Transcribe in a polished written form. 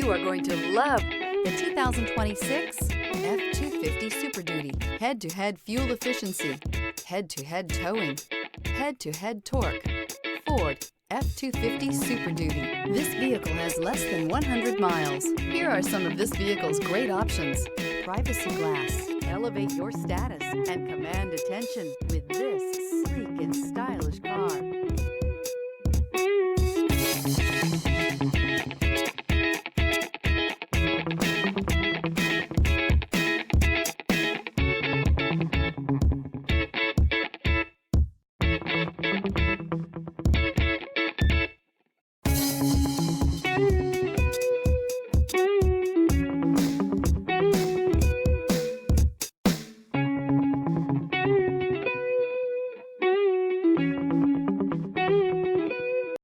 You are going to love the 2026 F-250 Super Duty. Head-to-head fuel efficiency, head-to-head towing, head-to-head torque. Ford F-250 Super Duty. This vehicle has less than 100 miles. Here are some of this vehicle's great options: privacy glass. Elevate your status and command attention with this sleek and stylish car.